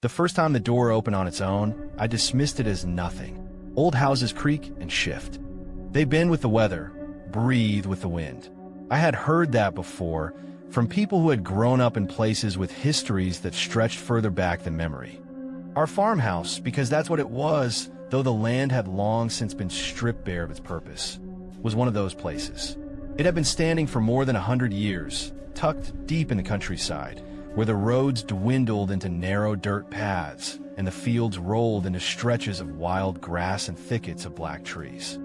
The first time the door opened on its own, I dismissed it as nothing. Old houses creak and shift. They bend with the weather, breathe with the wind. I had heard that before, from people who had grown up in places with histories that stretched further back than memory. Our farmhouse, because that's what it was, though the land had long since been stripped bare of its purpose, was one of those places. It had been standing for more than 100 years, tucked deep in the countryside, where the roads dwindled into narrow dirt paths and the fields rolled into stretches of wild grass and thickets of black trees.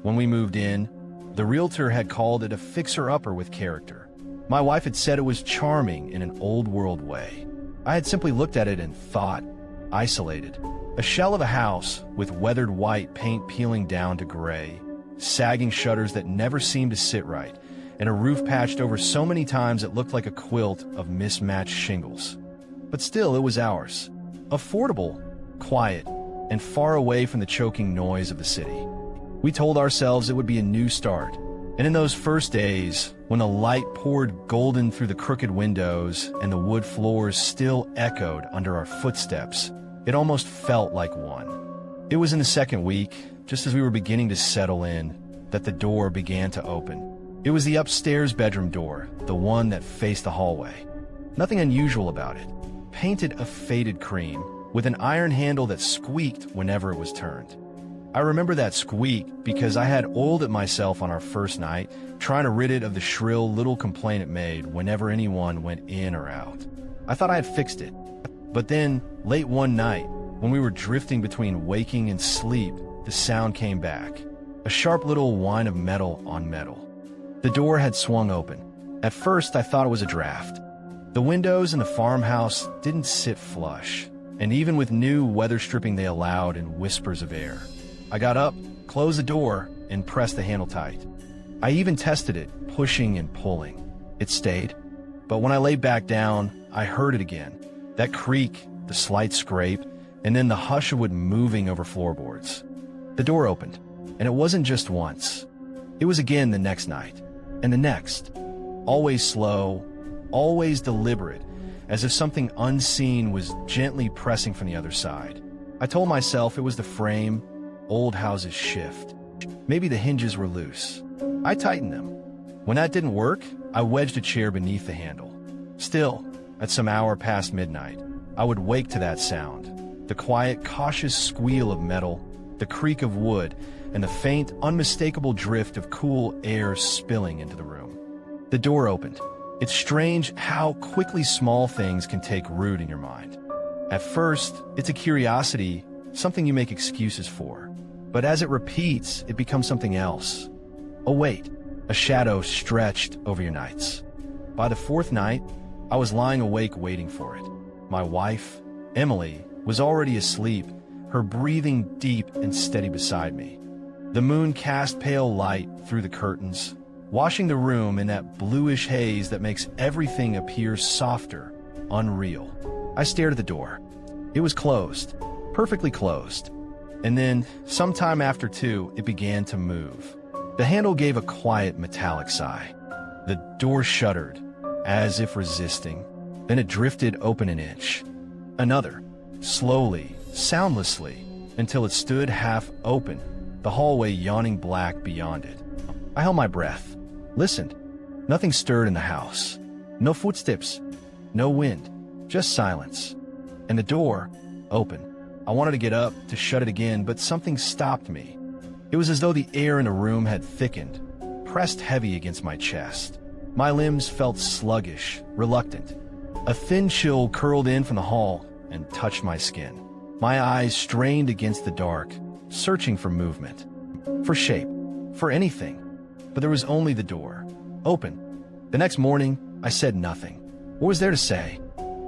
When we moved in, the realtor had called it a fixer-upper with character. My wife had said it was charming in an old-world way. I had simply looked at it and thought, isolated. A shell of a house with weathered white paint peeling down to gray, sagging shutters that never seemed to sit right, and a roof patched over so many times it looked like a quilt of mismatched shingles. But still, it was ours. Affordable, quiet, and far away from the choking noise of the city. We told ourselves it would be a new start, and in those first days, when the light poured golden through the crooked windows and the wood floors still echoed under our footsteps, it almost felt like one. It was in the second week, just as we were beginning to settle in, that the door began to open. It was the upstairs bedroom door, the one that faced the hallway. Nothing unusual about it. Painted a faded cream, with an iron handle that squeaked whenever it was turned. I remember that squeak because I had oiled it myself on our first night, trying to rid it of the shrill little complaint it made whenever anyone went in or out. I thought I had fixed it. But then, late one night, when we were drifting between waking and sleep, the sound came back. A sharp little whine of metal on metal. The door had swung open. At first, I thought it was a draft. The windows in the farmhouse didn't sit flush, and even with new weather stripping they allowed in whispers of air. I got up, closed the door, and pressed the handle tight. I even tested it, pushing and pulling. It stayed. But when I lay back down, I heard it again. That creak, the slight scrape, and then the hush of wood moving over floorboards. The door opened, and it wasn't just once. It was again the next night. And the next, always slow, always deliberate, as if something unseen was gently pressing from the other side. I told myself it was the frame. Old houses shift. Maybe the hinges were loose. I tightened them. When that didn't work, I wedged a chair beneath the handle. Still, at some hour past midnight, I would wake to that sound. The quiet, cautious squeal of metal, the creak of wood, and the faint, unmistakable drift of cool air spilling into the room. The door opened. It's strange how quickly small things can take root in your mind. At first, it's a curiosity, something you make excuses for. But as it repeats, it becomes something else. A weight, a shadow stretched over your nights. By the fourth night, I was lying awake waiting for it. My wife, Emily, was already asleep, her breathing deep and steady beside me. The moon cast pale light through the curtains, washing the room in that bluish haze that makes everything appear softer, unreal. I stared at the door. It was closed, perfectly closed. And then, sometime after 2, it began to move. The handle gave a quiet metallic sigh. The door shuddered, as if resisting. Then it drifted open an inch. Another, slowly, soundlessly, until it stood half open, the hallway yawning black beyond it. I held my breath, listened. Nothing stirred in the house. No footsteps, no wind, just silence. And the door, open. I wanted to get up, to shut it again, but something stopped me. It was as though the air in the room had thickened, pressed heavy against my chest. My limbs felt sluggish, reluctant. A thin chill curled in from the hall and touched my skin. My eyes strained against the dark, searching for movement, for shape, for anything. But there was only the door, open. The next morning, I said nothing. What was there to say?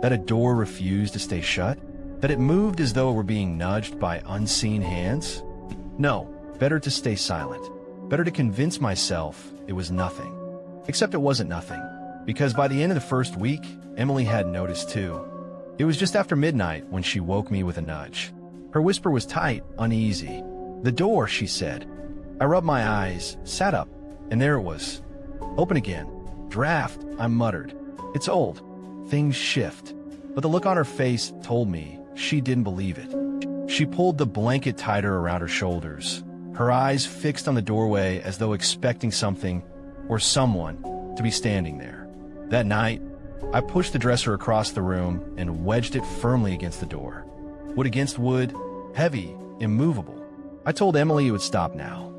That a door refused to stay shut? That it moved as though it were being nudged by unseen hands? No, better to stay silent. Better to convince myself it was nothing. Except it wasn't nothing, because by the end of the first week, Emily had noticed too. It was just after midnight when she woke me with a nudge. Her whisper was tight, uneasy. "The door," she said. I rubbed my eyes, sat up, and there it was. Open again. "Draft," I muttered. "It's old. Things shift." But the look on her face told me she didn't believe it. She pulled the blanket tighter around her shoulders, her eyes fixed on the doorway as though expecting something or someone to be standing there. That night, I pushed the dresser across the room and wedged it firmly against the door. Wood against wood, heavy, immovable. I told Emily it would stop now.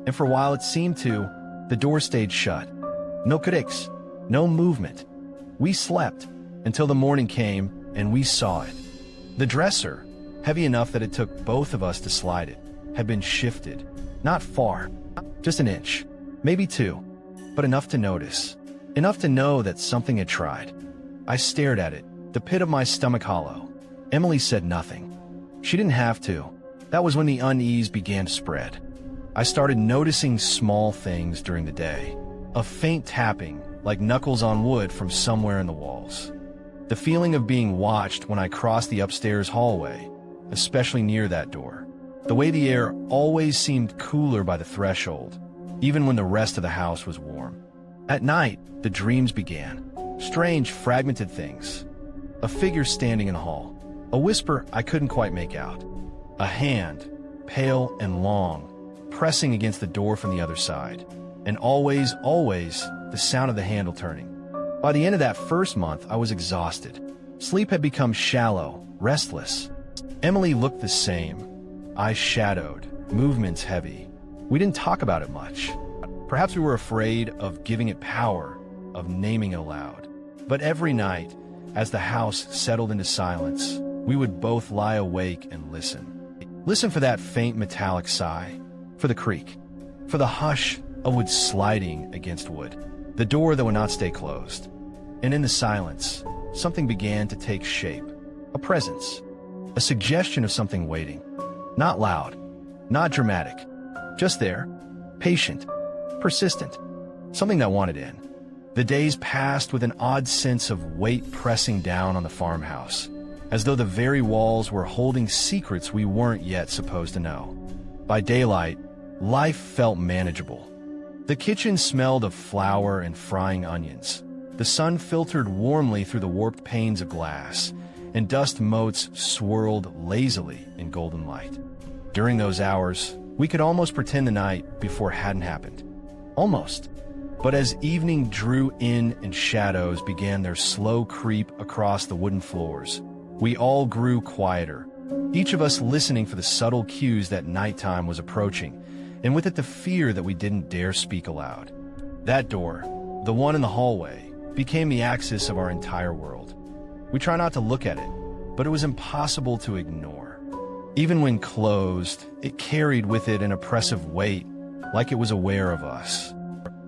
And for a while it seemed to, the door stayed shut. No creaks, no movement. We slept until the morning came and we saw it. The dresser, heavy enough that it took both of us to slide it, had been shifted. Not far, just an inch, maybe two, but enough to notice. Enough to know that something had tried. I stared at it, the pit of my stomach hollow. Emily said nothing. She didn't have to. That was when the unease began to spread. I started noticing small things during the day. A faint tapping, like knuckles on wood from somewhere in the walls. The feeling of being watched when I crossed the upstairs hallway, especially near that door. The way the air always seemed cooler by the threshold, even when the rest of the house was warm. At night, the dreams began. Strange, fragmented things. A figure standing in the hall. A whisper I couldn't quite make out. A hand, pale and long, pressing against the door from the other side. And always, the sound of the handle turning. By the end of that first month, I was exhausted. Sleep had become shallow, restless. Emily looked the same. Eyes shadowed, movements heavy. We didn't talk about it much. Perhaps we were afraid of giving it power, of naming it aloud. But every night, as the house settled into silence, we would both lie awake and listen. Listen for that faint metallic sigh, for the creak, for the hush of wood sliding against wood, the door that would not stay closed. And in the silence, something began to take shape. A presence, a suggestion of something waiting. Not loud, not dramatic, just there, patient, persistent, something that wanted in. The days passed with an odd sense of weight pressing down on the farmhouse, as though the very walls were holding secrets we weren't yet supposed to know. By daylight, life felt manageable. The kitchen smelled of flour and frying onions. The sun filtered warmly through the warped panes of glass, and dust motes swirled lazily in golden light. During those hours, we could almost pretend the night before hadn't happened. Almost. But as evening drew in and shadows began their slow creep across the wooden floors, we all grew quieter, each of us listening for the subtle cues that nighttime was approaching, and with it the fear that we didn't dare speak aloud. That door, the one in the hallway, became the axis of our entire world. We try not to look at it, but it was impossible to ignore. Even when closed, it carried with it an oppressive weight, like it was aware of us.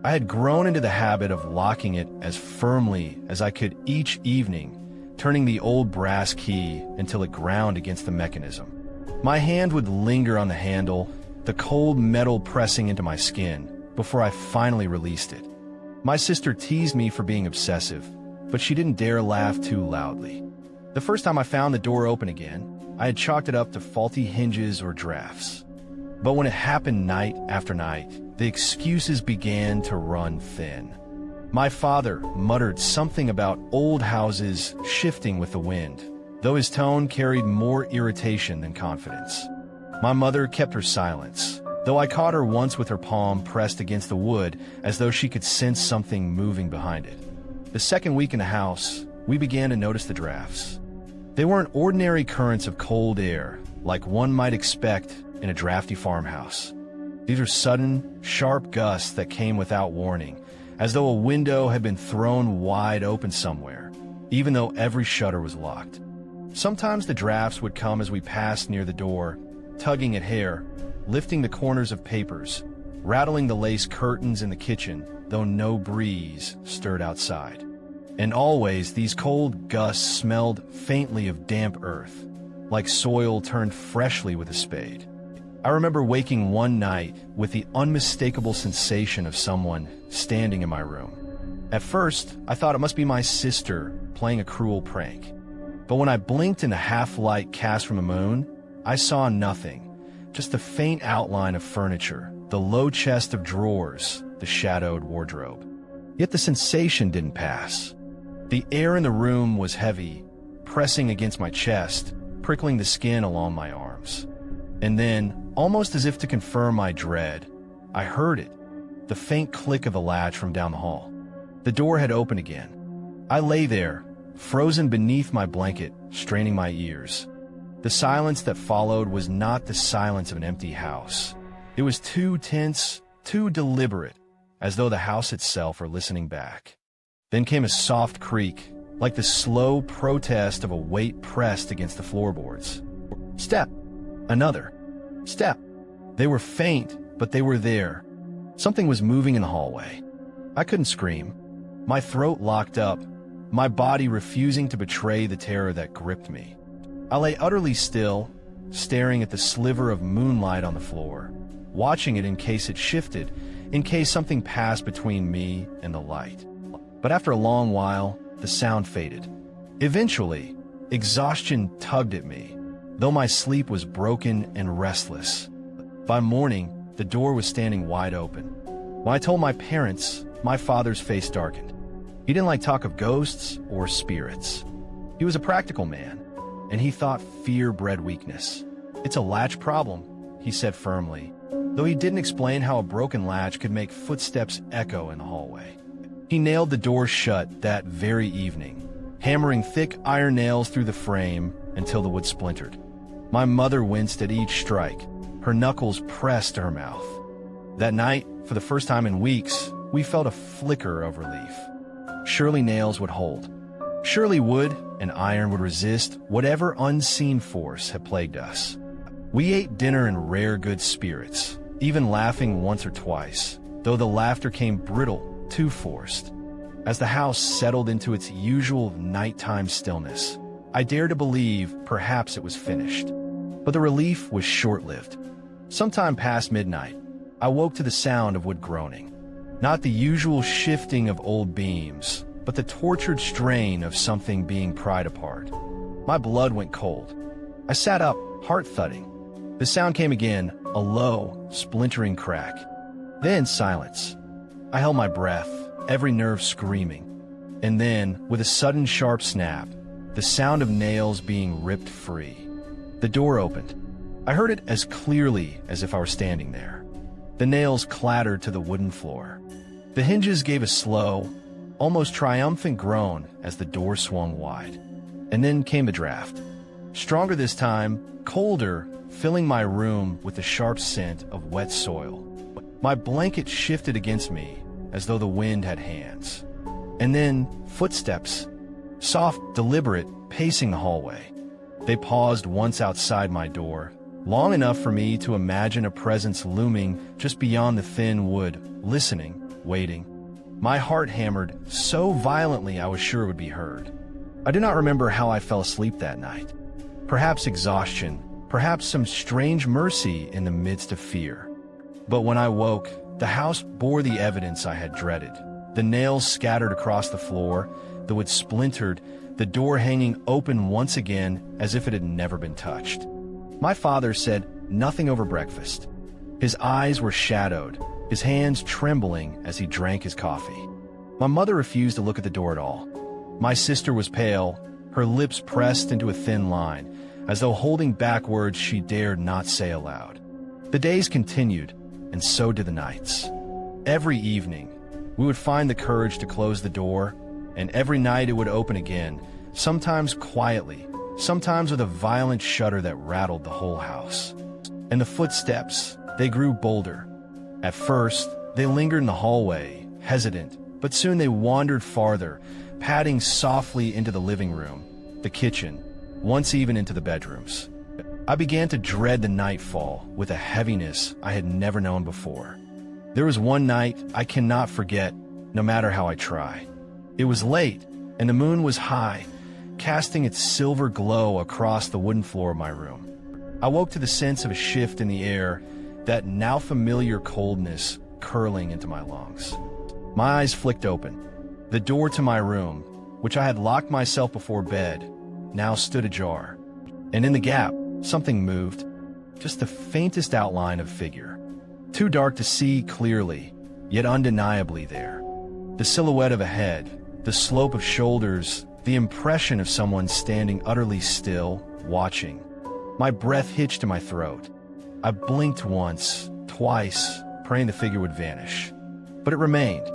I had grown into the habit of locking it as firmly as I could each evening, turning the old brass key until it ground against the mechanism. My hand would linger on the handle, the cold metal pressing into my skin, before I finally released it. My sister teased me for being obsessive, but she didn't dare laugh too loudly. The first time I found the door open again, I had chalked it up to faulty hinges or drafts. But when it happened night after night, the excuses began to run thin. My father muttered something about old houses shifting with the wind, though his tone carried more irritation than confidence. My mother kept her silence, though I caught her once with her palm pressed against the wood as though she could sense something moving behind it. The second week in the house, we began to notice the drafts. They weren't ordinary currents of cold air, like one might expect in a drafty farmhouse. These are sudden, sharp gusts that came without warning, as though a window had been thrown wide open somewhere, even though every shutter was locked. Sometimes the drafts would come as we passed near the door, tugging at hair, lifting the corners of papers, rattling the lace curtains in the kitchen, though no breeze stirred outside. And always these cold gusts smelled faintly of damp earth, like soil turned freshly with a spade. I remember waking one night with the unmistakable sensation of someone standing in my room. At first, I thought it must be my sister playing a cruel prank. But when I blinked in the half-light cast from the moon, I saw nothing, just the faint outline of furniture, the low chest of drawers, the shadowed wardrobe. Yet the sensation didn't pass. The air in the room was heavy, pressing against my chest, prickling the skin along my arms. And then, almost as if to confirm my dread, I heard it, the faint click of the latch from down the hall. The door had opened again. I lay there, frozen beneath my blanket, straining my ears. The silence that followed was not the silence of an empty house. It was too tense, too deliberate, as though the house itself were listening back. Then came a soft creak, like the slow protest of a weight pressed against the floorboards. Step. Another. Step. They were faint, but they were there. Something was moving in the hallway. I couldn't scream. My throat locked up, my body refusing to betray the terror that gripped me. I lay utterly still, staring at the sliver of moonlight on the floor, watching it in case it shifted, in case something passed between me and the light. But after a long while, the sound faded. Eventually, exhaustion tugged at me, though my sleep was broken and restless. By morning, the door was standing wide open. When I told my parents, my father's face darkened. He didn't like talk of ghosts or spirits. He was a practical man, and he thought fear bred weakness. It's a latch problem, he said firmly, though he didn't explain how a broken latch could make footsteps echo in the hallway. He nailed the door shut that very evening, hammering thick iron nails through the frame until the wood splintered. My mother winced at each strike, her knuckles pressed to her mouth. That night, for the first time in weeks, we felt a flicker of relief. Surely nails would hold. Surely wood and iron would resist whatever unseen force had plagued us. We ate dinner in rare good spirits, even laughing once or twice, though the laughter came brittle, too forced. As the house settled into its usual nighttime stillness, I dared to believe perhaps it was finished. But the relief was short-lived. Sometime past midnight, I woke to the sound of wood groaning. Not the usual shifting of old beams, but the tortured strain of something being pried apart. My blood went cold. I sat up, heart thudding. The sound came again, a low, splintering crack. Then silence. I held my breath, every nerve screaming. And then, with a sudden sharp snap, the sound of nails being ripped free. The door opened. I heard it as clearly as if I were standing there. The nails clattered to the wooden floor. The hinges gave a slow, almost triumphant groan as the door swung wide. And then came the draft. Stronger this time, colder, filling my room with the sharp scent of wet soil. My blanket shifted against me as though the wind had hands. And then footsteps, soft, deliberate, pacing the hallway. They paused once outside my door, long enough for me to imagine a presence looming just beyond the thin wood, listening, waiting. My heart hammered so violently I was sure it would be heard. I do not remember how I fell asleep that night. Perhaps exhaustion, perhaps some strange mercy in the midst of fear. But when I woke, the house bore the evidence I had dreaded. The nails scattered across the floor, the wood splintered, the door hanging open once again as if it had never been touched. My father said nothing over breakfast. His eyes were shadowed, his hands trembling as he drank his coffee. My mother refused to look at the door at all. My sister was pale, her lips pressed into a thin line, as though holding back words she dared not say aloud. The days continued, and so did the nights. Every evening, we would find the courage to close the door, and every night it would open again, sometimes quietly, sometimes with a violent shudder that rattled the whole house. And the footsteps, they grew bolder. At first, they lingered in the hallway, hesitant, but soon they wandered farther, padding softly into the living room, the kitchen, once even into the bedrooms. I began to dread the nightfall with a heaviness I had never known before. There was one night I cannot forget, no matter how I try. It was late, and the moon was high, casting its silver glow across the wooden floor of my room. I woke to the sense of a shift in the air, that now familiar coldness curling into my lungs. My eyes flicked open. The door to my room, which I had locked myself before bed, now stood ajar. And in the gap, something moved, just the faintest outline of figure. Too dark to see clearly, yet undeniably there. The silhouette of a head, the slope of shoulders, the impression of someone standing utterly still, watching. My breath hitched in my throat. I blinked once, twice, praying the figure would vanish. But it remained.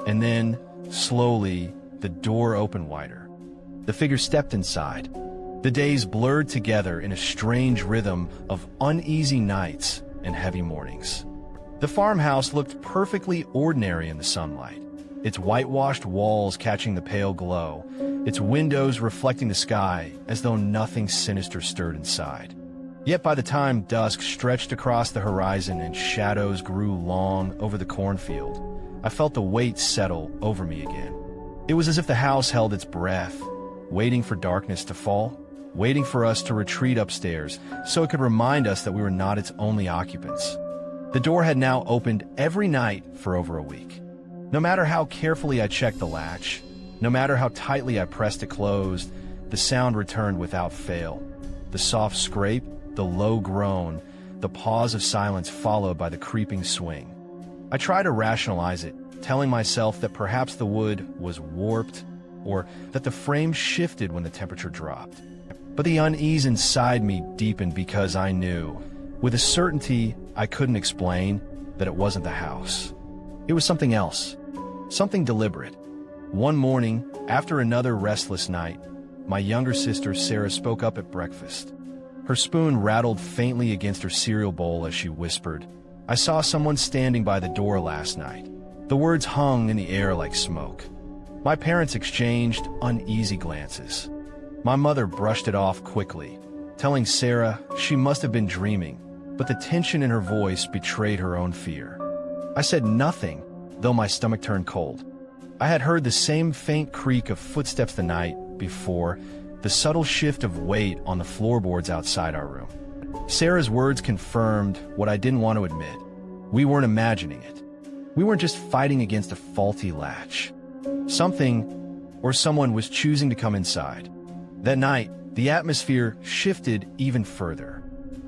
And then, slowly, the door opened wider. The figure stepped inside. The days blurred together in a strange rhythm of uneasy nights and heavy mornings. The farmhouse looked perfectly ordinary in the sunlight, its whitewashed walls catching the pale glow, its windows reflecting the sky as though nothing sinister stirred inside. Yet by the time dusk stretched across the horizon and shadows grew long over the cornfield, I felt the weight settle over me again. It was as if the house held its breath, waiting for darkness to fall, waiting for us to retreat upstairs so it could remind us that we were not its only occupants. The door had now opened every night for over a week. No matter how carefully I checked the latch, no matter how tightly I pressed it closed, the sound returned without fail. The soft scrape, the low groan, the pause of silence followed by the creeping swing. I tried to rationalize it, telling myself that perhaps the wood was warped or that the frame shifted when the temperature dropped. But the unease inside me deepened because I knew, with a certainty I couldn't explain, that it wasn't the house. It was something else, something deliberate. One morning, after another restless night, my younger sister Sarah spoke up at breakfast. Her spoon rattled faintly against her cereal bowl as she whispered, "I saw someone standing by the door last night." The words hung in the air like smoke. My parents exchanged uneasy glances. My mother brushed it off quickly, telling Sarah she must have been dreaming, but the tension in her voice betrayed her own fear. I said nothing, though my stomach turned cold. I had heard the same faint creak of footsteps the night before, the subtle shift of weight on the floorboards outside our room. Sarah's words confirmed what I didn't want to admit. We weren't imagining it. We weren't just fighting against a faulty latch. Something or someone was choosing to come inside. That night, the atmosphere shifted even further.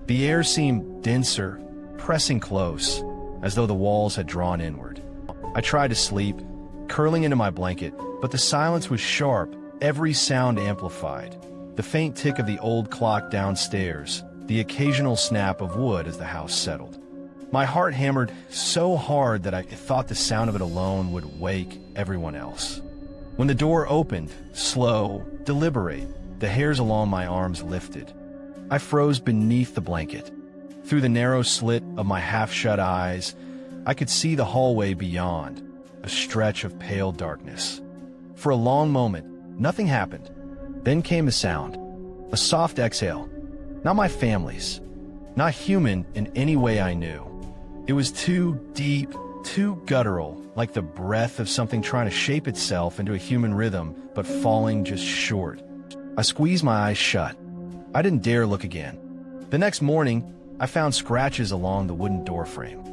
The air seemed denser, pressing close, as though the walls had drawn inward. I tried to sleep, curling into my blanket, but the silence was sharp, every sound amplified. The faint tick of the old clock downstairs, the occasional snap of wood as the house settled. My heart hammered so hard that I thought the sound of it alone would wake everyone else. When the door opened, slow, deliberate, the hairs along my arms lifted. I froze beneath the blanket. Through the narrow slit of my half-shut eyes, I could see the hallway beyond, a stretch of pale darkness. For a long moment, nothing happened. Then came a sound, a soft exhale. Not my family's, not human in any way I knew. It was too deep, too guttural, like the breath of something trying to shape itself into a human rhythm, but falling just short. I squeezed my eyes shut. I didn't dare look again. The next morning, I found scratches along the wooden doorframe.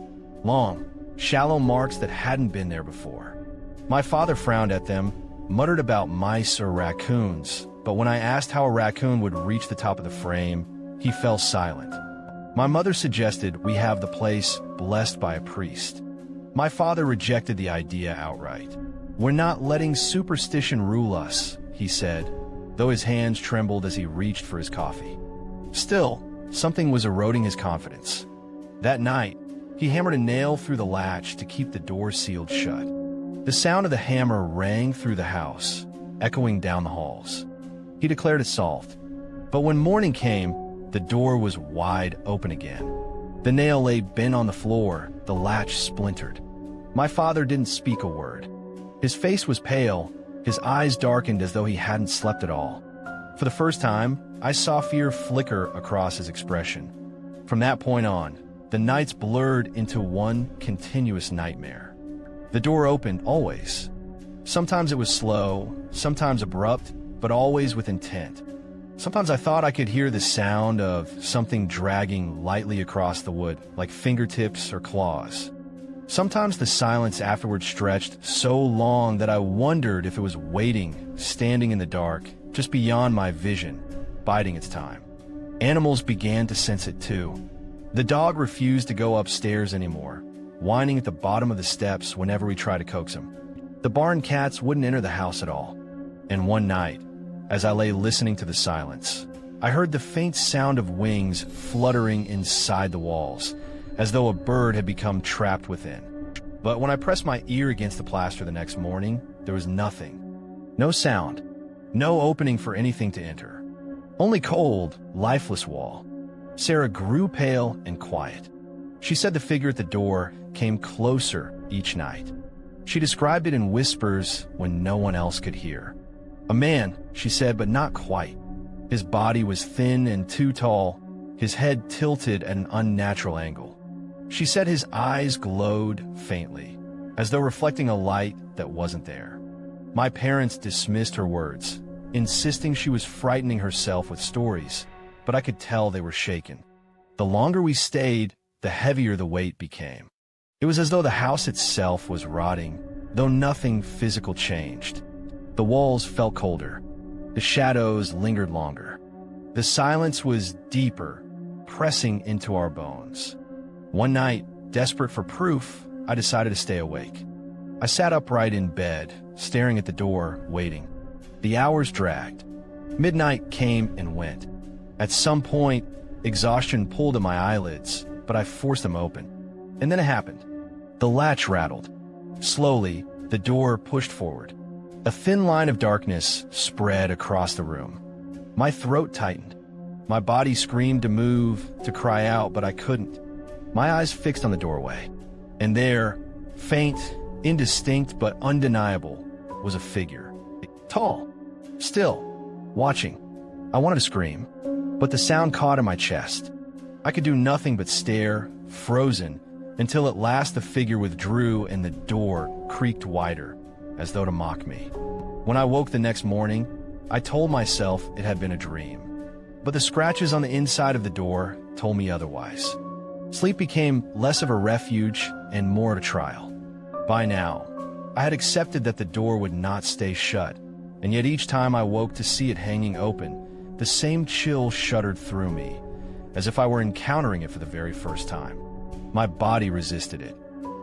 Long, shallow marks that hadn't been there before. My father frowned at them, muttered about mice or raccoons, but when I asked how a raccoon would reach the top of the frame, he fell silent. My mother suggested we have the place blessed by a priest. My father rejected the idea outright. "We're not letting superstition rule us," he said, though his hands trembled as he reached for his coffee. Still, something was eroding his confidence. That night, he hammered a nail through the latch to keep the door sealed shut. The sound of the hammer rang through the house, echoing down the halls. He declared it solved. But when morning came, the door was wide open again. The nail lay bent on the floor, the latch splintered. My father didn't speak a word. His face was pale, his eyes darkened as though he hadn't slept at all. For the first time, I saw fear flicker across his expression. From that point on, the nights blurred into one continuous nightmare. The door opened always. Sometimes it was slow, sometimes abrupt, but always with intent. Sometimes I thought I could hear the sound of something dragging lightly across the wood, like fingertips or claws. Sometimes the silence afterward stretched so long that I wondered if it was waiting, standing in the dark, just beyond my vision, biding its time. Animals began to sense it too. The dog refused to go upstairs anymore, whining at the bottom of the steps whenever we tried to coax him. The barn cats wouldn't enter the house at all. And one night, as I lay listening to the silence, I heard the faint sound of wings fluttering inside the walls, as though a bird had become trapped within. But when I pressed my ear against the plaster the next morning, there was nothing. No sound. No opening for anything to enter. Only cold, lifeless wall. Sarah grew pale and quiet. She said the figure at the door came closer each night. She described it in whispers when no one else could hear. A man, she said, but not quite. His body was thin and too tall, his head tilted at an unnatural angle. She said his eyes glowed faintly, as though reflecting a light that wasn't there. My parents dismissed her words, insisting she was frightening herself with stories, but I could tell they were shaken. The longer we stayed, the heavier the weight became. It was as though the house itself was rotting, though nothing physical changed. The walls felt colder. The shadows lingered longer. The silence was deeper, pressing into our bones. One night, desperate for proof, I decided to stay awake. I sat upright in bed, staring at the door, waiting. The hours dragged. Midnight came and went. At some point, exhaustion pulled at my eyelids, but I forced them open. And then it happened. The latch rattled. Slowly, the door pushed forward. A thin line of darkness spread across the room. My throat tightened. My body screamed to move, to cry out, but I couldn't. My eyes fixed on the doorway. And there, faint, indistinct but undeniable, was a figure. Tall, still, watching. I wanted to scream, but the sound caught in my chest. I could do nothing but stare, frozen, until at last the figure withdrew and the door creaked wider, as though to mock me. When I woke the next morning, I told myself it had been a dream. But the scratches on the inside of the door told me otherwise. Sleep became less of a refuge and more of a trial. By now, I had accepted that the door would not stay shut, and yet each time I woke to see it hanging open, the same chill shuddered through me, as if I were encountering it for the very first time. My body resisted it.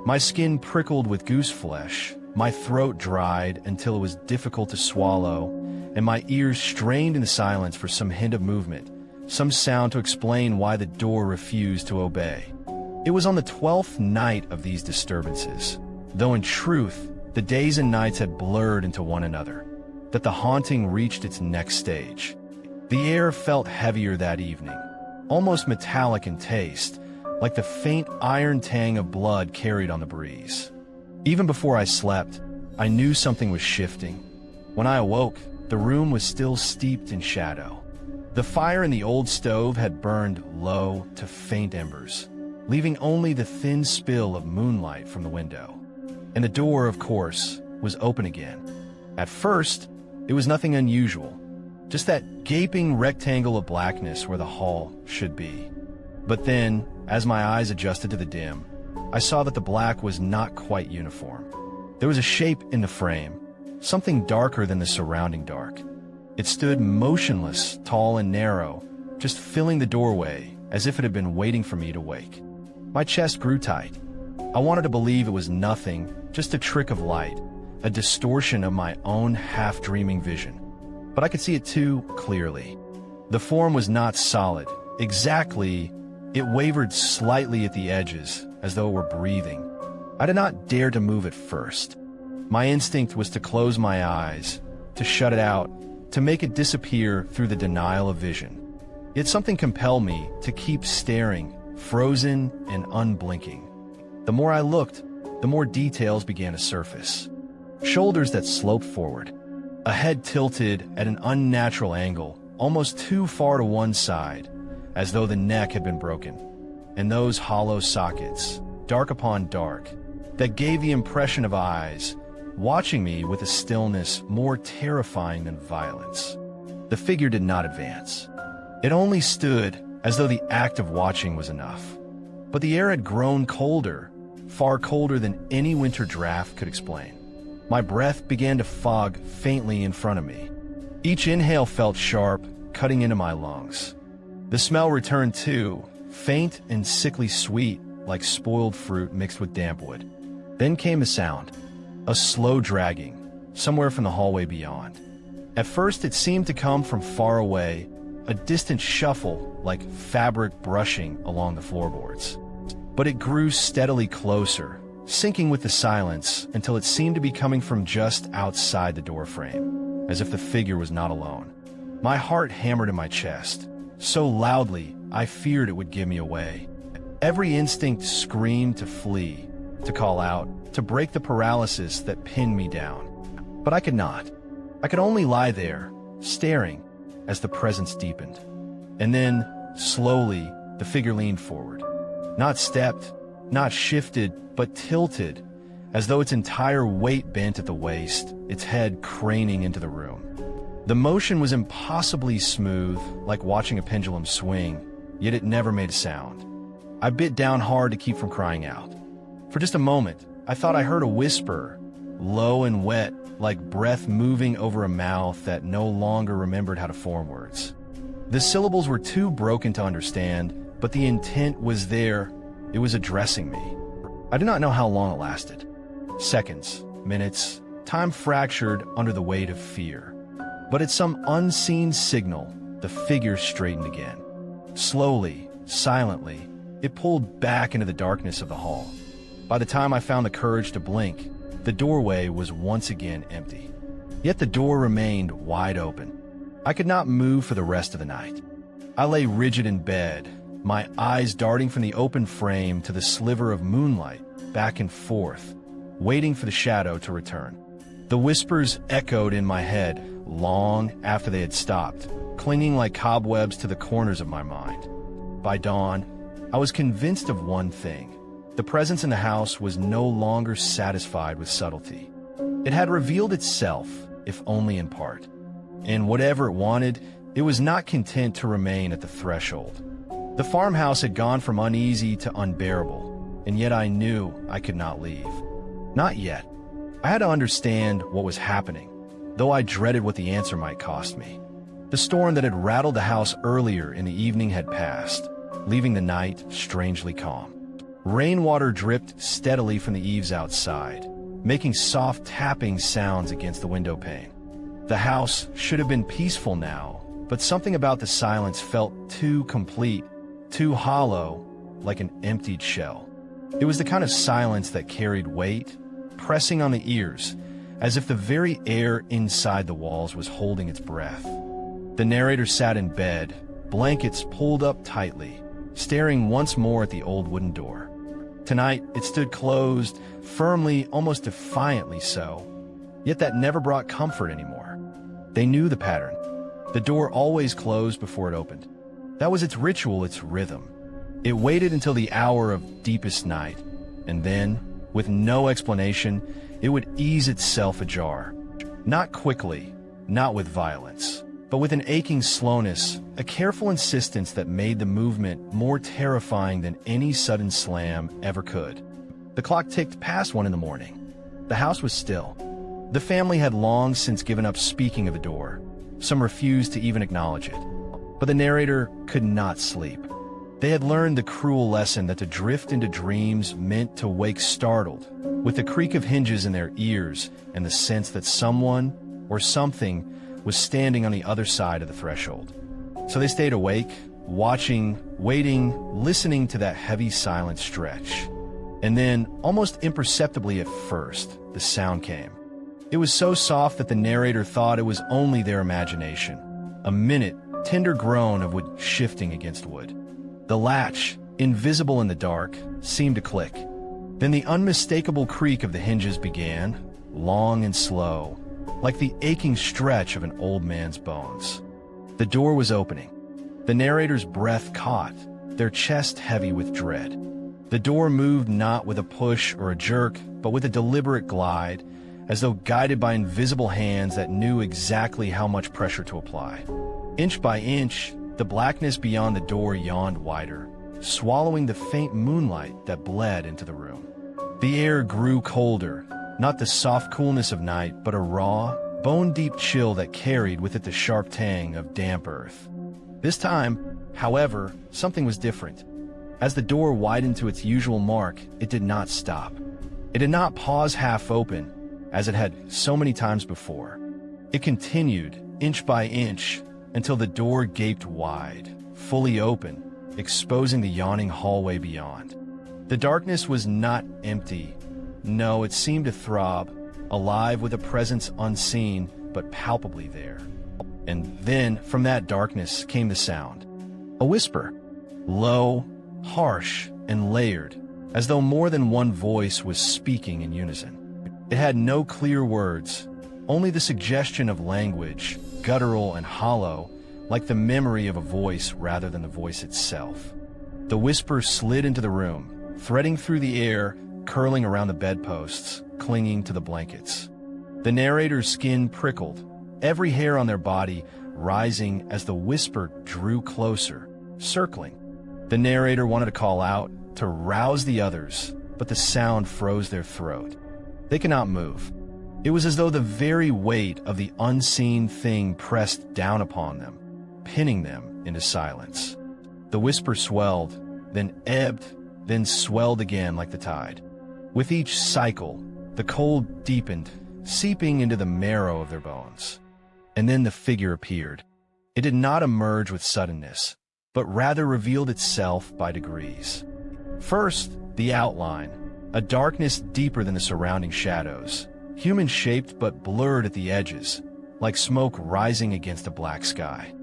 My skin prickled with goose flesh, my throat dried until it was difficult to swallow, and my ears strained in the silence for some hint of movement, some sound to explain why the door refused to obey. It was on the 12th night of these disturbances, though in truth, the days and nights had blurred into one another, that the haunting reached its next stage. The air felt heavier that evening, almost metallic in taste, like the faint iron tang of blood carried on the breeze. Even before I slept, I knew something was shifting. When I awoke, the room was still steeped in shadow. The fire in the old stove had burned low to faint embers, leaving only the thin spill of moonlight from the window. And the door, of course, was open again. At first, it was nothing unusual, just that gaping rectangle of blackness where the hall should be. But then, as my eyes adjusted to the dim, I saw that the black was not quite uniform. There was a shape in the frame, something darker than the surrounding dark. It stood motionless, tall and narrow, just filling the doorway as if it had been waiting for me to wake. My chest grew tight. I wanted to believe it was nothing, just a trick of light, a distortion of my own half-dreaming vision. But I could see it too clearly. The form was not solid. Exactly, it wavered slightly at the edges, as though it were breathing. I did not dare to move at first. My instinct was to close my eyes, to shut it out, to make it disappear through the denial of vision. Yet something compelled me to keep staring, frozen and unblinking. The more I looked, the more details began to surface. Shoulders that sloped forward, a head tilted at an unnatural angle, almost too far to one side, as though the neck had been broken, and those hollow sockets, dark upon dark, that gave the impression of eyes, watching me with a stillness more terrifying than violence. The figure did not advance. It only stood as though the act of watching was enough. But the air had grown colder, far colder than any winter draft could explain. My breath began to fog faintly in front of me. Each inhale felt sharp, cutting into my lungs. The smell returned too, faint and sickly sweet, like spoiled fruit mixed with damp wood. Then came a sound, a slow dragging, somewhere from the hallway beyond. At first it seemed to come from far away, a distant shuffle like fabric brushing along the floorboards. But it grew steadily closer, sinking with the silence until it seemed to be coming from just outside the doorframe, as if the figure was not alone. My heart hammered in my chest, so loudly I feared it would give me away. Every instinct screamed to flee, to call out, to break the paralysis that pinned me down. But I could not. I could only lie there, staring, as the presence deepened. And then, slowly, the figure leaned forward. Not stepped, not shifted, but tilted, as though its entire weight bent at the waist, its head craning into the room. The motion was impossibly smooth, like watching a pendulum swing, yet it never made a sound. I bit down hard to keep from crying out. For just a moment, I thought I heard a whisper, low and wet, like breath moving over a mouth that no longer remembered how to form words. The syllables were too broken to understand, but the intent was there. It was addressing me. I do not know how long it lasted. Seconds, minutes, time fractured under the weight of fear. But at some unseen signal, the figure straightened again. Slowly, silently, it pulled back into the darkness of the hall. By the time I found the courage to blink, the doorway was once again empty. Yet the door remained wide open. I could not move for the rest of the night. I lay rigid in bed, my eyes darting from the open frame to the sliver of moonlight, back and forth, waiting for the shadow to return. The whispers echoed in my head long after they had stopped, clinging like cobwebs to the corners of my mind. By dawn, I was convinced of one thing. The presence in the house was no longer satisfied with subtlety. It had revealed itself, if only in part. And whatever it wanted, it was not content to remain at the threshold. The farmhouse had gone from uneasy to unbearable, and yet I knew I could not leave. Not yet. I had to understand what was happening, though I dreaded what the answer might cost me. The storm that had rattled the house earlier in the evening had passed, leaving the night strangely calm. Rainwater dripped steadily from the eaves outside, making soft tapping sounds against the window pane. The house should have been peaceful now, but something about the silence felt too complete, too hollow, like an emptied shell. It was the kind of silence that carried weight, pressing on the ears, as if the very air inside the walls was holding its breath. The narrator sat in bed, blankets pulled up tightly, staring once more at the old wooden door. Tonight, it stood closed, firmly, almost defiantly so. Yet that never brought comfort anymore. They knew the pattern. The door always closed before it opened. That was its ritual, its rhythm. It waited until the hour of deepest night, and then, with no explanation, it would ease itself ajar. Not quickly, not with violence, but with an aching slowness, a careful insistence that made the movement more terrifying than any sudden slam ever could. The clock ticked past 1 a.m. The house was still. The family had long since given up speaking of the door. Some refused to even acknowledge it. But the narrator could not sleep. They had learned the cruel lesson that to drift into dreams meant to wake startled, with the creak of hinges in their ears and the sense that someone or something was standing on the other side of the threshold. So they stayed awake, watching, waiting, listening to that heavy silent stretch. And then, almost imperceptibly at first, the sound came. It was so soft that the narrator thought it was only their imagination. A minute, tender groan of wood shifting against wood. The latch, invisible in the dark, seemed to click. Then the unmistakable creak of the hinges began, long and slow, like the aching stretch of an old man's bones. The door was opening. The narrator's breath caught, their chest heavy with dread. The door moved not with a push or a jerk, but with a deliberate glide, as though guided by invisible hands that knew exactly how much pressure to apply. Inch by inch, the blackness beyond the door yawned wider, swallowing the faint moonlight that bled into the room. The air grew colder, not the soft coolness of night, but a raw, bone-deep chill that carried with it the sharp tang of damp earth. This time, however, something was different. As the door widened to its usual mark, it did not stop. It did not pause half open, as it had so many times before. It continued, inch by inch, until the door gaped wide, fully open, exposing the yawning hallway beyond. The darkness was not empty. No, it seemed to throb, alive with a presence unseen but palpably there. And then, from that darkness came the sound. A whisper. Low, harsh, and layered, as though more than one voice was speaking in unison. It had no clear words, only the suggestion of language, guttural and hollow, like the memory of a voice rather than the voice itself. The whisper slid into the room, threading through the air, curling around the bedposts, clinging to the blankets. The narrator's skin prickled, every hair on their body rising as the whisper drew closer, circling. The narrator wanted to call out, to rouse the others, but the sound froze their throat. They could not move. It was as though the very weight of the unseen thing pressed down upon them, pinning them into silence. The whisper swelled, then ebbed, then swelled again like the tide. With each cycle, the cold deepened, seeping into the marrow of their bones. And then the figure appeared. It did not emerge with suddenness, but rather revealed itself by degrees. First, the outline, a darkness deeper than the surrounding shadows, human-shaped but blurred at the edges, like smoke rising against a black sky.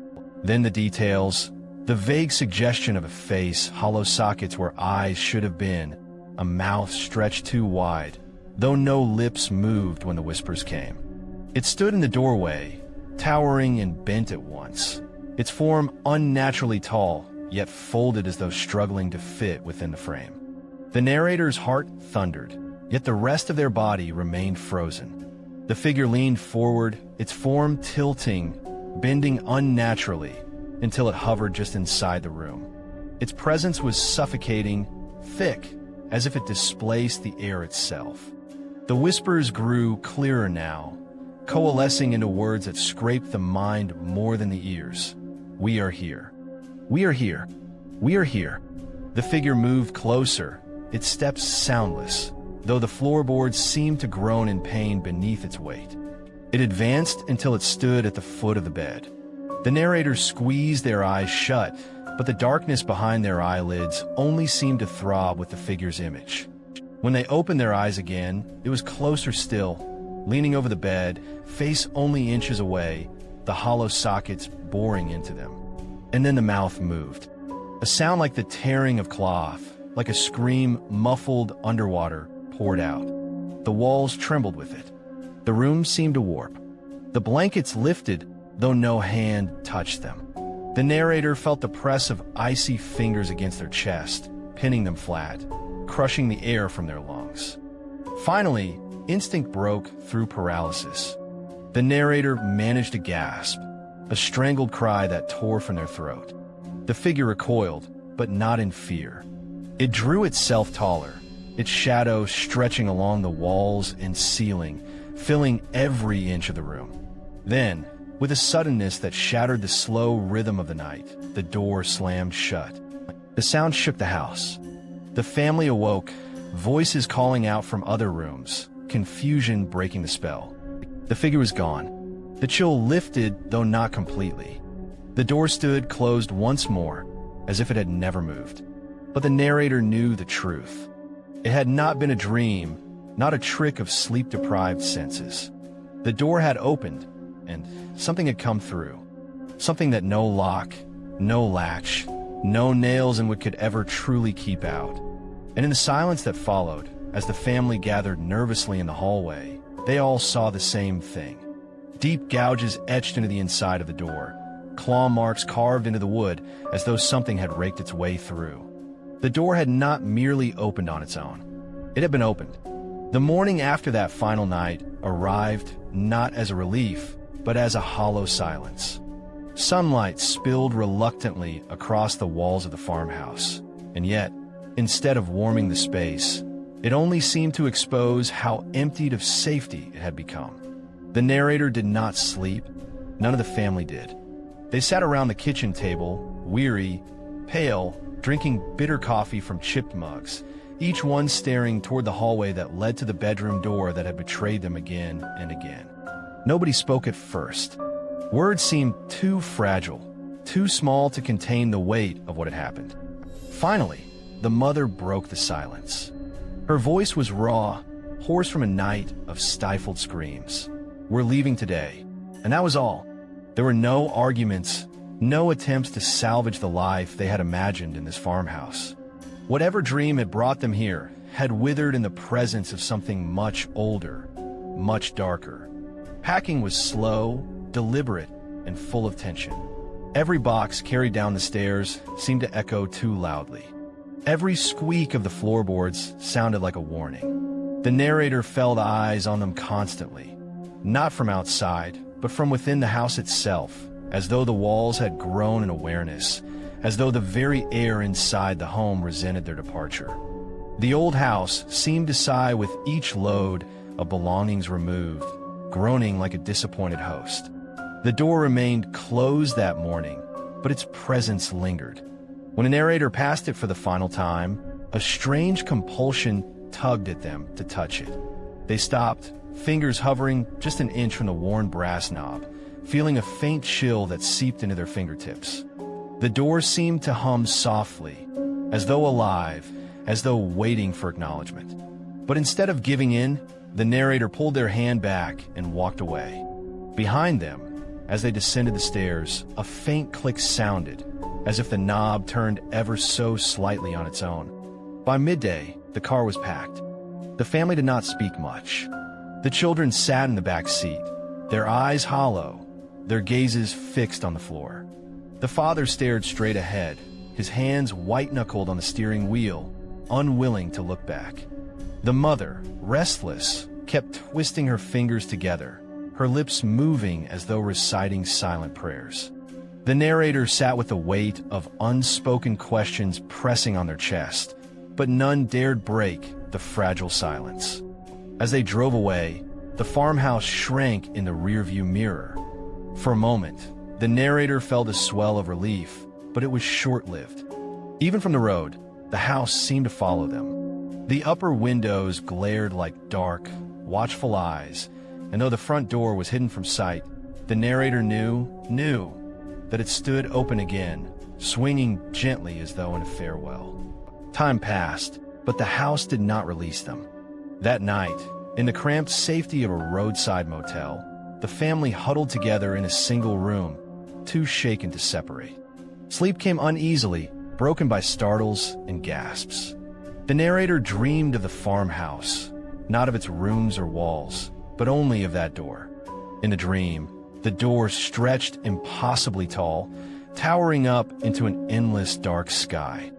Then the details, the vague suggestion of a face, hollow sockets where eyes should have been, a mouth stretched too wide, though no lips moved when the whispers came. It stood in the doorway, towering and bent at once, its form unnaturally tall, yet folded as though struggling to fit within the frame. The narrator's heart thundered, yet the rest of their body remained frozen. The figure leaned forward, its form tilting, bending unnaturally, until it hovered just inside the room. Its presence was suffocating, thick, as if it displaced the air itself. The whispers grew clearer now, coalescing into words that scraped the mind more than the ears. We are here. We are here. We are here. The figure moved closer, its steps soundless, though the floorboards seemed to groan in pain beneath its weight. It advanced until it stood at the foot of the bed. The narrators squeezed their eyes shut, but the darkness behind their eyelids only seemed to throb with the figure's image. When they opened their eyes again, it was closer still, leaning over the bed, face only inches away, the hollow sockets boring into them. And then the mouth moved. A sound like the tearing of cloth, like a scream muffled underwater, poured out. The walls trembled with it. The room seemed to warp. The blankets lifted, though no hand touched them. The narrator felt the press of icy fingers against their chest, pinning them flat, crushing the air from their lungs. Finally, instinct broke through paralysis. The narrator managed to gasp, a strangled cry that tore from their throat. The figure recoiled, but not in fear. It drew itself taller, its shadow stretching along the walls and ceiling, filling every inch of the room. Then, with a suddenness that shattered the slow rhythm of the night, the door slammed shut. The sound shook the house. The family awoke, voices calling out from other rooms, confusion breaking the spell. The figure was gone. The chill lifted, though not completely. The door stood closed once more, as if it had never moved. But the narrator knew the truth. It had not been a dream, not a trick of sleep-deprived senses. The door had opened, and something had come through. Something that no lock, no latch, no nails in what could ever truly keep out. And in the silence that followed, as the family gathered nervously in the hallway, they all saw the same thing. Deep gouges etched into the inside of the door, claw marks carved into the wood as though something had raked its way through. The door had not merely opened on its own. It had been opened. The morning after that final night arrived not as a relief, but as a hollow silence. Sunlight spilled reluctantly across the walls of the farmhouse, and yet, instead of warming the space, it only seemed to expose how emptied of safety it had become. The narrator did not sleep. None of the family did. They sat around the kitchen table, weary, pale, drinking bitter coffee from chipped mugs, each one staring toward the hallway that led to the bedroom door that had betrayed them again and again. Nobody spoke at first. Words seemed too fragile, too small to contain the weight of what had happened. Finally, the mother broke the silence. Her voice was raw, hoarse from a night of stifled screams. "We're leaving today." And that was all. There were no arguments, no attempts to salvage the life they had imagined in this farmhouse. Whatever dream had brought them here had withered in the presence of something much older, much darker. Packing was slow, deliberate, and full of tension. Every box carried down the stairs seemed to echo too loudly. Every squeak of the floorboards sounded like a warning. The narrator felt eyes on them constantly, not from outside, but from within the house itself, as though the walls had grown in awareness, as though the very air inside the home resented their departure. The old house seemed to sigh with each load of belongings removed, groaning like a disappointed host. The door remained closed that morning, but its presence lingered. When the narrator passed it for the final time, a strange compulsion tugged at them to touch it. They stopped, fingers hovering just an inch from the worn brass knob, feeling a faint chill that seeped into their fingertips. The door seemed to hum softly, as though alive, as though waiting for acknowledgement. But instead of giving in, the narrator pulled their hand back and walked away. Behind them, as they descended the stairs, a faint click sounded, as if the knob turned ever so slightly on its own. By midday, the car was packed. The family did not speak much. The children sat in the back seat, their eyes hollow, their gazes fixed on the floor. The father stared straight ahead, his hands white-knuckled on the steering wheel, unwilling to look back. The mother, restless, kept twisting her fingers together, her lips moving as though reciting silent prayers. The narrator sat with the weight of unspoken questions pressing on their chest, but none dared break the fragile silence. As they drove away, the farmhouse shrank in the rearview mirror. For a moment, the narrator felt a swell of relief, but it was short-lived. Even from the road, the house seemed to follow them. The upper windows glared like dark, watchful eyes, and though the front door was hidden from sight, the narrator knew that it stood open again, swinging gently as though in a farewell. Time passed, but the house did not release them. That night, in the cramped safety of a roadside motel, the family huddled together in a single room, too shaken to separate. Sleep came uneasily, broken by startles and gasps. The narrator dreamed of the farmhouse, not of its rooms or walls, but only of that door. In the dream, the door stretched impossibly tall, towering up into an endless dark sky.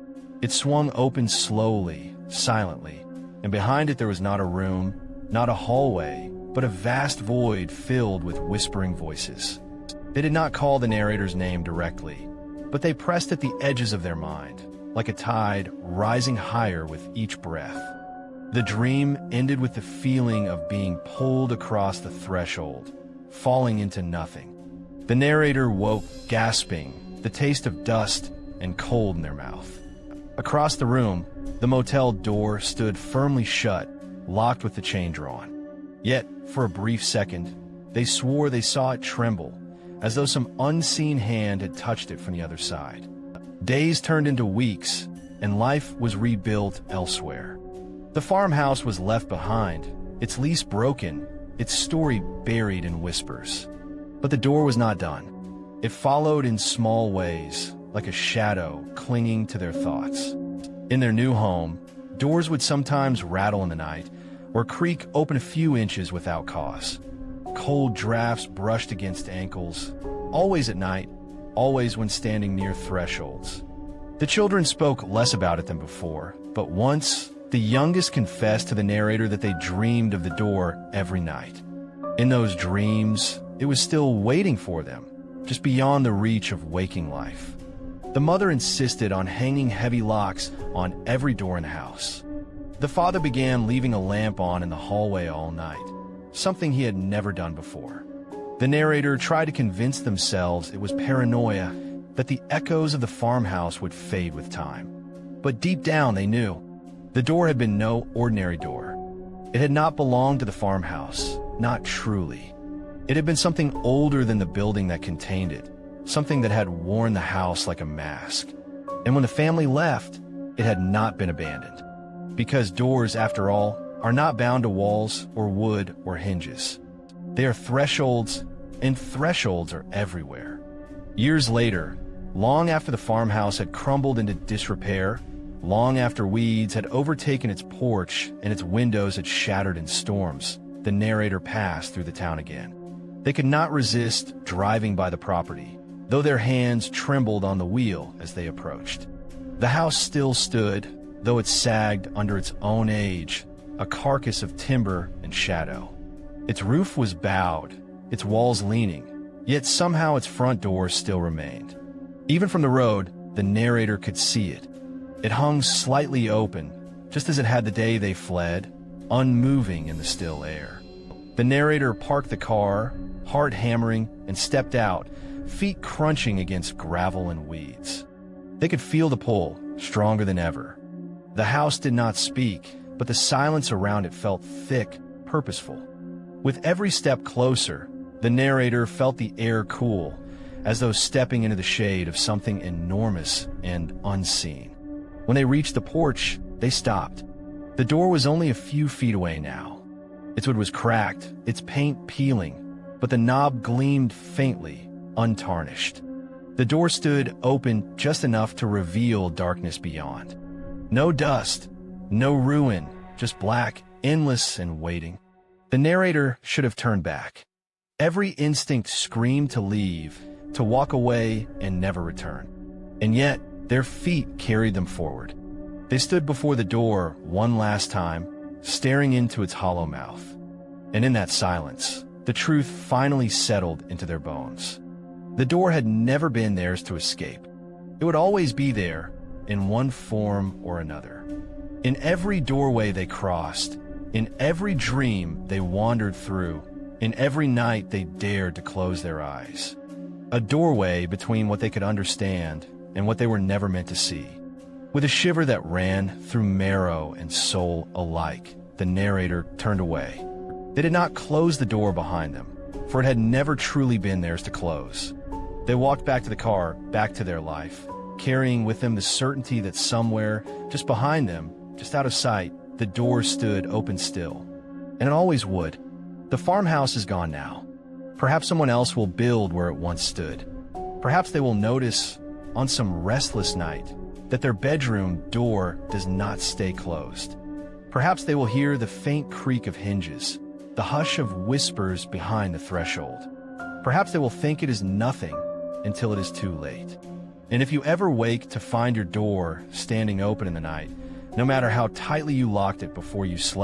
It swung open slowly, silently, and behind it there was not a room, not a hallway, but a vast void filled with whispering voices. They did not call the narrator's name directly, but they pressed at the edges of their mind, like a tide rising higher with each breath. The dream ended with the feeling of being pulled across the threshold, falling into nothing. The narrator woke gasping, the taste of dust and cold in their mouth. Across the room, the motel door stood firmly shut, locked with the chain drawn. Yet, for a brief second, they swore they saw it tremble, as though some unseen hand had touched it from the other side. Days turned into weeks, and life was rebuilt elsewhere. The farmhouse was left behind, its lease broken, its story buried in whispers. But the door was not done. It followed in small ways, like a shadow clinging to their thoughts. In their new home, doors would sometimes rattle in the night, or creak open a few inches without cause. Cold drafts brushed against ankles, always at night, always when standing near thresholds. The children spoke less about it than before, but once, the youngest confessed to the narrator that they dreamed of the door every night. In those dreams, it was still waiting for them, just beyond the reach of waking life. The mother insisted on hanging heavy locks on every door in the house. The father began leaving a lamp on in the hallway all night, something he had never done before. The narrator tried to convince themselves it was paranoia, that the echoes of the farmhouse would fade with time. But deep down they knew the door had been no ordinary door. It had not belonged to the farmhouse, not truly. It had been something older than the building that contained it, something that had worn the house like a mask. And when the family left, it had not been abandoned. Because doors, after all, are not bound to walls or wood or hinges. They are thresholds, and thresholds are everywhere. Years later, long after the farmhouse had crumbled into disrepair, long after weeds had overtaken its porch and its windows had shattered in storms, the narrator passed through the town again. They could not resist driving by the property, though their hands trembled on the wheel as they approached. The house still stood, though it sagged under its own age, a carcass of timber and shadow. Its roof was bowed, its walls leaning, yet somehow its front door still remained. Even from the road, the narrator could see it. It hung slightly open, just as it had the day they fled, unmoving in the still air. The narrator parked the car, heart hammering, and stepped out, feet crunching against gravel and weeds. They could feel the pull, stronger than ever. The house did not speak, but the silence around it felt thick, purposeful. With every step closer, the narrator felt the air cool, as though stepping into the shade of something enormous and unseen. When they reached the porch, they stopped. The door was only a few feet away now. Its wood was cracked, its paint peeling, but the knob gleamed faintly, untarnished. The door stood open just enough to reveal darkness beyond. No dust, no ruin, just black, endless, and waiting. The narrator should have turned back. Every instinct screamed to leave, to walk away and never return. And yet, their feet carried them forward. They stood before the door one last time, staring into its hollow mouth. And in that silence, the truth finally settled into their bones. The door had never been theirs to escape. It would always be there, in one form or another. In every doorway they crossed, in every dream they wandered through, in every night they dared to close their eyes. A doorway between what they could understand and what they were never meant to see. With a shiver that ran through marrow and soul alike, the narrator turned away. They did not close the door behind them, for it had never truly been theirs to close. They walked back to the car, back to their life, carrying with them the certainty that somewhere, just behind them, just out of sight, the door stood open still. And it always would. The farmhouse is gone now. Perhaps someone else will build where it once stood. Perhaps they will notice, on some restless night, that their bedroom door does not stay closed. Perhaps they will hear the faint creak of hinges, the hush of whispers behind the threshold. Perhaps they will think it is nothing until it is too late. And if you ever wake to find your door standing open in the night, no matter how tightly you locked it before you slept,